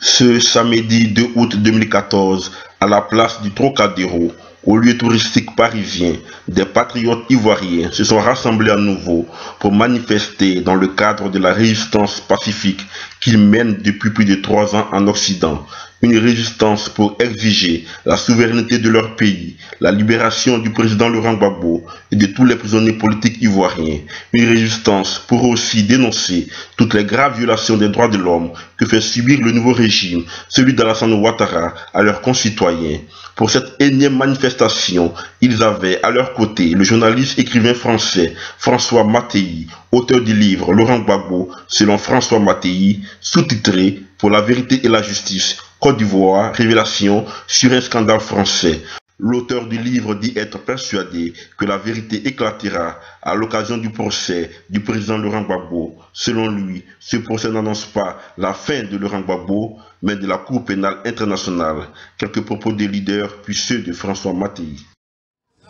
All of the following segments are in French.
Ce samedi 2 août 2014, à la place du Trocadéro, au lieu touristique parisien, des patriotes ivoiriens se sont rassemblés à nouveau pour manifester dans le cadre de la résistance pacifique qu'ils mènent depuis plus de 3 ans en Occident. Une résistance pour exiger la souveraineté de leur pays, la libération du président Laurent Gbagbo et de tous les prisonniers politiques ivoiriens. Une résistance pour aussi dénoncer toutes les graves violations des droits de l'homme que fait subir le nouveau régime, celui d'Alassane Ouattara, à leurs concitoyens. Pour cette énième manifestation, ils avaient à leur côté le journaliste écrivain français François Mattei, auteur du livre Laurent Gbagbo selon François Mattei, sous-titré Pour la vérité et la justice, Côte d'Ivoire, révélation sur un scandale français. L'auteur du livre dit être persuadé que la vérité éclatera à l'occasion du procès du président Laurent Gbagbo. Selon lui, ce procès n'annonce pas la fin de Laurent Gbagbo, mais de la Cour pénale internationale. Quelques propos des leaders, puis ceux de François Mattei.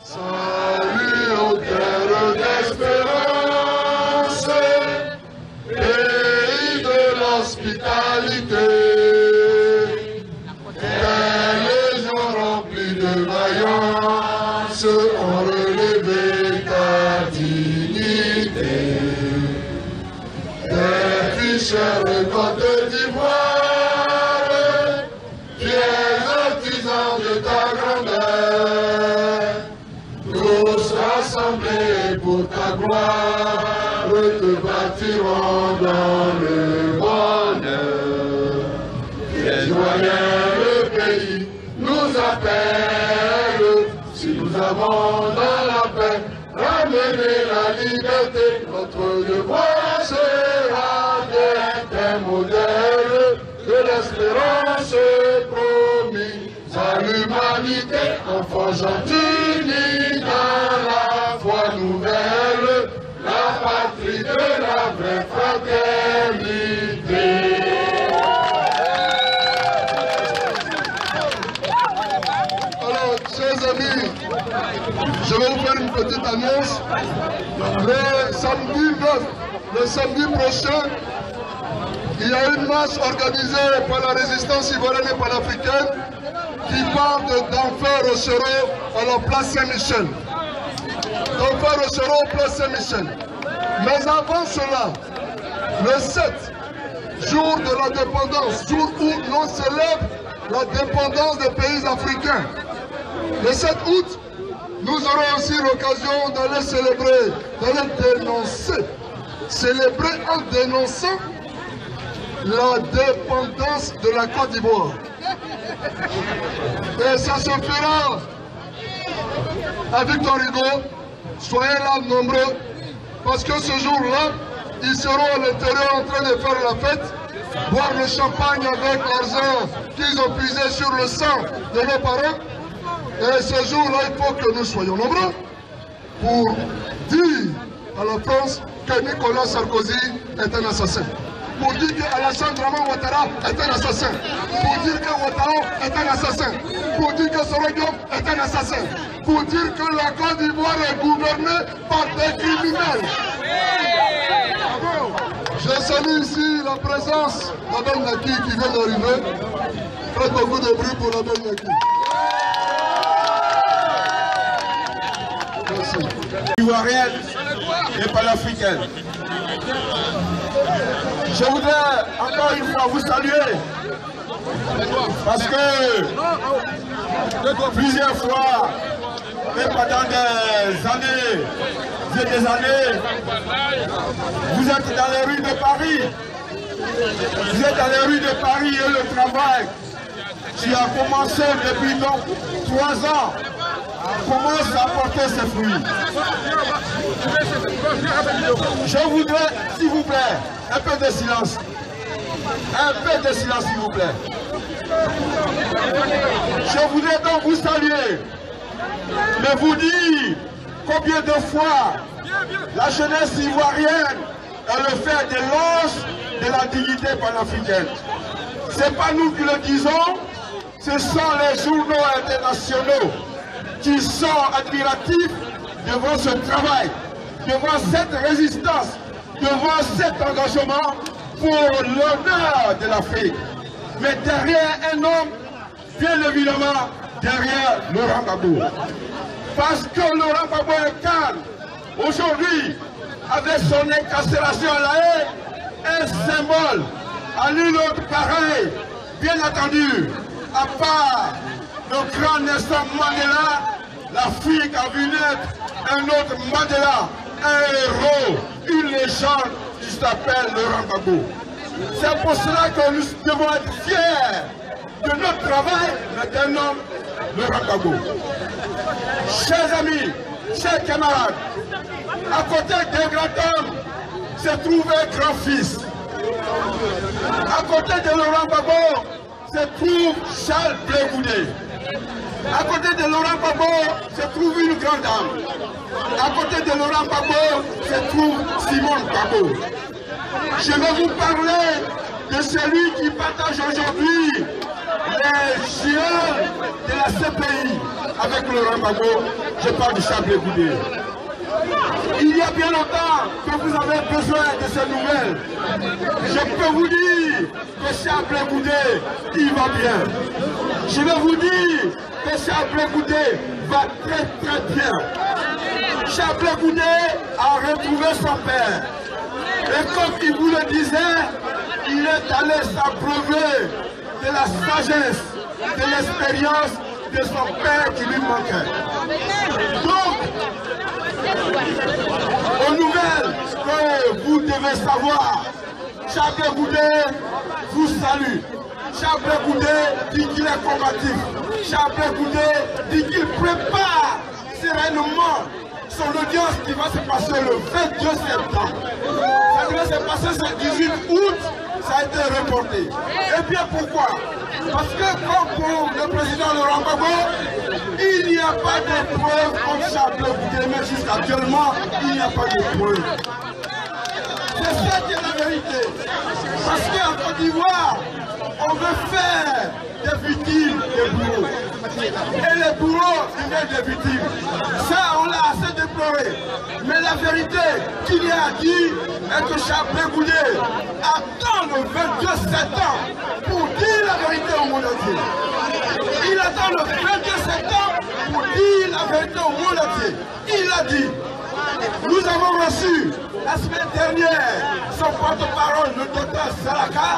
Salut au cœur d'espérance, pays de l'hospitalité. Ont relevé ta dignité. Des ficheurs Côte d'Ivoire, fiers artisans de ta grandeur, tous rassemblés pour ta gloire, te bâtiront dans le bonheur. Les joyeux, le pays nous appelle. Si nous avons dans la paix ramené la liberté, notre devoir sera d'être un modèle de l'espérance promise à l'humanité en forgeant unie dans la foi nouvelle, la patrie de la vraie fraternité. Chers amis, je vais vous faire une petite annonce. Le samedi prochain, il y a une marche organisée par la résistance ivoirienne et panafricaine qui part d'Enfer Rochereau à la place Saint-Michel. D'Enfer Rochereau à la place Saint-Michel. Mais avant cela, le 7, jour de la dépendance, jour où l'on célèbre la dépendance des pays africains, le 7 août, nous aurons aussi l'occasion d'aller célébrer, d'aller dénoncer, célébrer en dénonçant la dépendance de la Côte d'Ivoire. Et ça se fera à Victor Hugo. Soyez là nombreux, parce que ce jour-là, ils seront à l'intérieur en train de faire la fête, boire le champagne avec l'argent qu'ils ont puisé sur le sang de nos parents. Et ce jour-là, il faut que nous soyons nombreux pour dire à la France que Nicolas Sarkozy est un assassin. Pour dire qu'Alassane Ouattara est un assassin. Pour dire que Ouattara est un assassin. Pour dire que Sorodium est un assassin. Pour dire que la Côte d'Ivoire est gouvernée par des criminels. Je salue ici la présence d'Abel Naki qui vient d'arriver. Faites beaucoup de bruit pour Abel Naki. Ivoirienne et panafricaine. Je voudrais encore une fois vous saluer parce que plusieurs fois, même pendant des années et des années, vous êtes dans les rues de Paris. Vous êtes dans les rues de Paris et le travail qui a commencé depuis donc 3 ans commence à porter ses fruits. Je voudrais, s'il vous plaît, un peu de silence. Un peu de silence, s'il vous plaît. Je voudrais donc vous saluer, mais vous dire combien de fois la jeunesse ivoirienne est le fer de lance de la dignité panafricaine. Ce n'est pas nous qui le disons, ce sont les journaux internationaux qui sont admiratifs devant ce travail, devant cette résistance, devant cet engagement pour l'honneur de l'Afrique. Mais derrière un homme, bien évidemment, derrière Laurent Gbagbo. Parce que Laurent Gbagbo incarne aujourd'hui, avec son incarcération à La Haye, un symbole à nul autre pareil, bien entendu, à part le grand Nelson Mandela, l'Afrique a vu naître un autre Mandela, un héros, une légende qui s'appelle Laurent Gbagbo. C'est pour cela que nous devons être fiers de notre travail, mais d'un homme, Laurent Gbagbo. Chers amis, chers camarades, à côté d'un grand homme se trouve un grand-fils. À côté de Laurent Gbagbo se trouve Charles Blé Goudé. À côté de Laurent Gbagbo se trouve une grande dame. À côté de Laurent Gbagbo se trouve Simone Gbagbo. Je vais vous parler de celui qui partage aujourd'hui les géants de la CPI avec Laurent Gbagbo. Je parle de Charles Blé Goudé. Il y a bien longtemps que vous avez besoin de ces nouvelles. Je peux vous dire que Charles Blé Goudé, il va bien. Je vais vous dire que Charles Blé Goudé va très très bien. Charles Blé Goudé a retrouvé son père. Et comme il vous le disait, il est allé s'abreuver de la sagesse, de l'expérience de son père qui lui manquait. Donc, aux nouvelles que vous devez savoir, Charles Blé Goudé vous salue. Charles Blé Goudé dit qu'il est combatif. Charles Blé Goudé dit qu'il prépare sereinement son audience qui va se passer le 22 septembre. Ça devait se passer le 18 août, ça a été reporté. Et bien pourquoi? Parce que comme pour le président Laurent Gbagbo, il n'y a pas de preuves contre Charles Blé Goudé, mais jusqu'actuellement, il n'y a pas de preuves. C'est ça qui est la vérité. Parce qu'en Côte d'Ivoire, on veut faire des victimes des bourreaux. Et les bourreaux deviennent des victimes. Ça, on l'a assez déploré. Mais la vérité qu'il y a à dire est que Charles Blé Goudé attend le 22 septembre pour dire la vérité au monde entier. Il attend le 22 septembre pour dire la vérité au monde entier. Il a dit, nous avons reçu la semaine dernière son porte-parole, le docteur Salaka,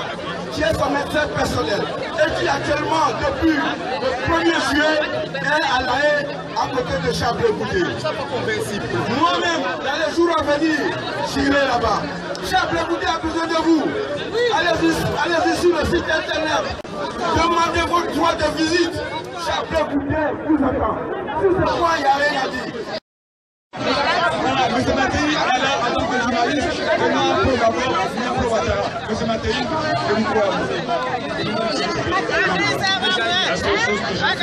qui est son médecin personnel et qui actuellement, depuis le 1er juillet, est à La Haye à côté de Charles Blé Goudé. Moi-même, dans les jours à venir, j'irai là-bas. Charles Blé Goudé a besoin de vous. Allez-y sur le site internet. Demandez votre droit de visite. Charles Blé Goudé vous attend. Sur ce point, il n'y a rien à dire. Monsieur Matéi, en tant que journaliste, comment peut avoir une provocateur? Monsieur Matéi, le micro à vous. La seule chose que j'ai fait,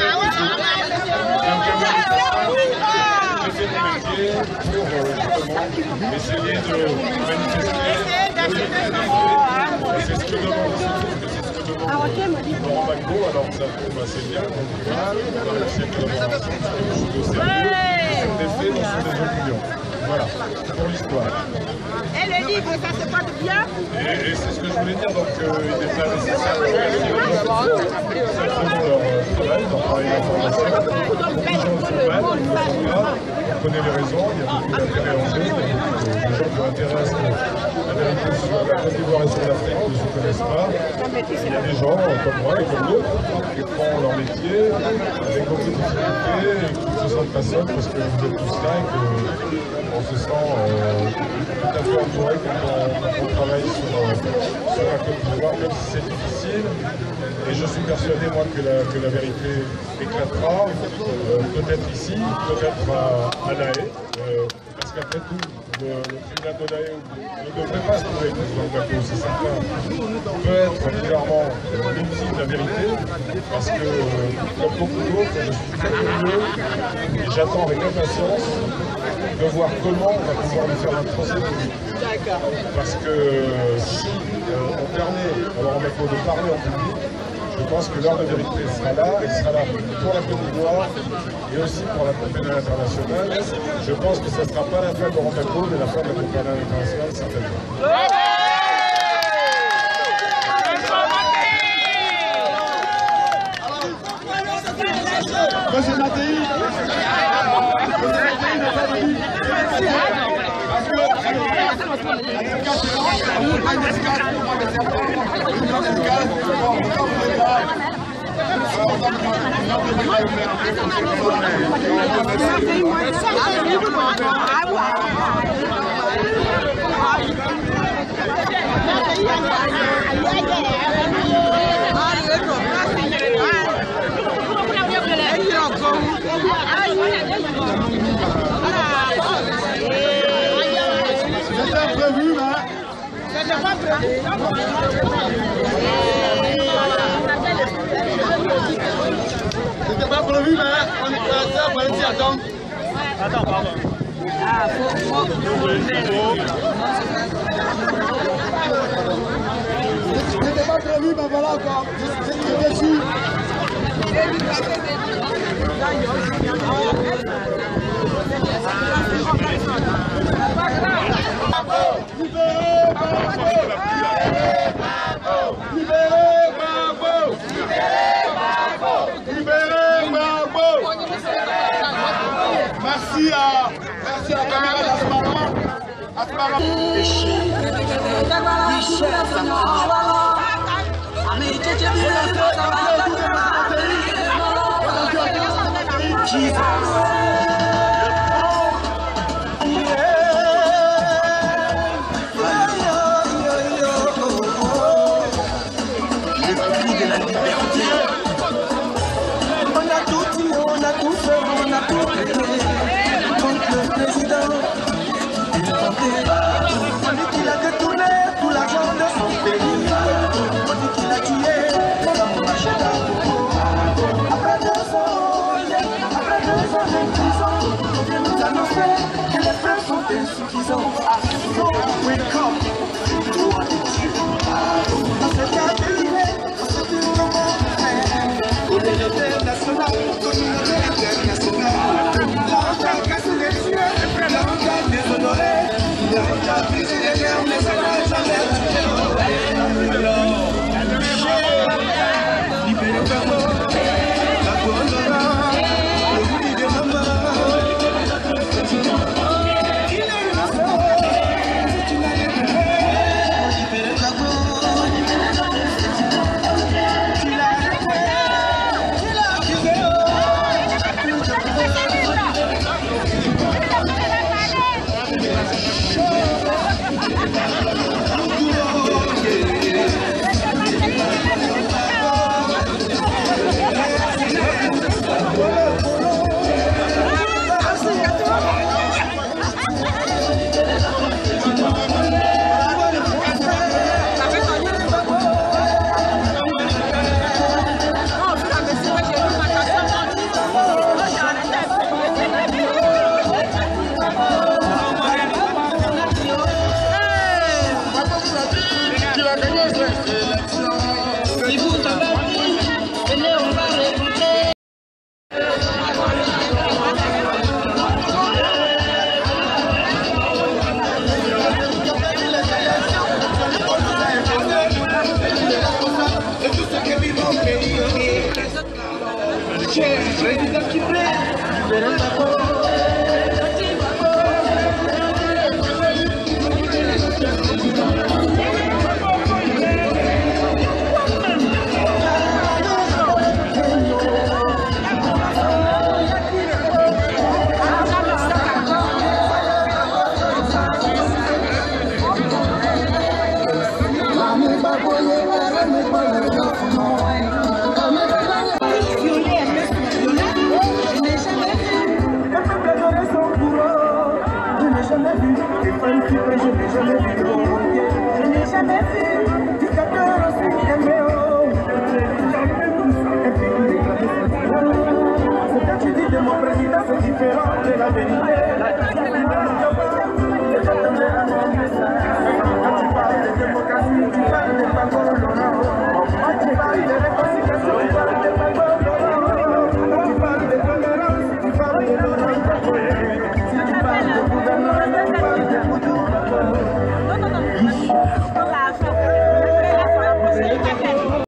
c'est de métier pour essayer de manifester. C'est ce que demande Laurent Gbagbo, alors ça tombe assez bien, donc on va essayer de avoir quelque chose de sérieux, sur des faits, non sur des opinions. Voilà, pour l'histoire. Et le livre, ça se passe bien? Et c'est ce que je voulais dire, donc il n'est pas nécessaire que leur travail, leur travail d'information. Beaucoup de gens se battent, on connaît les raisons, il y a beaucoup d'intérêts en jeu, il y a beaucoup de gens qui ont intérêt à ce que la vérité sur la Côte d'Ivoire et sur l'Afrique ne se connaissent pas. Il y a des gens comme moi et comme d'autres qui font leur métier avec beaucoup de difficultés et qui se sentent pas seuls parce que vous êtes tous là et qu'on se sent tout à fait entouré quand on travaille sur la Côte d'Ivoire, même si c'est difficile. Et je suis persuadé, moi, que la vérité éclatera, peut-être ici, peut-être à La Haye, parce qu'après tout, le tribunal de La Haye ne devrait pas se trouver le président Gbagbo, c'est certain, peut être clairement l'outil de la vérité, parce que, comme beaucoup d'autres, je suis très curieux et j'attends avec impatience de voir comment on va pouvoir lui faire un procès public. Parce que si on permet à Laurent Gbagbo de parler en public, je pense que l'heure de vérité sera là, elle sera là pour la Côte d'Ivoire et aussi pour la Cour pénale internationale. Je pense que ce ne sera pas la fin de Laurent Gbagbo, mais la fin de la Cour pénale internationale, certainement. Monsieur Mattei n'est pas venu. C'était prévu, mais... C'était pas prévu. C'était pas prévu, mais on est resté à Valencia, attends. Attends, pardon. Ah, faut. C'était pas prévu, mais voilà quoi. J'étais déçu. Merci à la caméra d'Asmara. On dit qu'il a détourné tout l'argent de son pays. On dit qu'il a tué comme machin d'amour. Après 2 ans de prison, on vient nous annoncer que les preuves sont insuffisants. We come to what it is. On s'est terminé, on s'est dit comment faire. Communauté nationale, communauté internationale. L'enquête casse les cieux, l'enquête déshonorée. L'enquête brise les guerres, mais ça n'a jamais tué. Libérez ta mort, la couronne, le lit de maman. Il est innocent, c'est une année. Libérez ta mort, tu l'as arrêté, tu l'as accusé. Mon président, c'est différent de la vérité.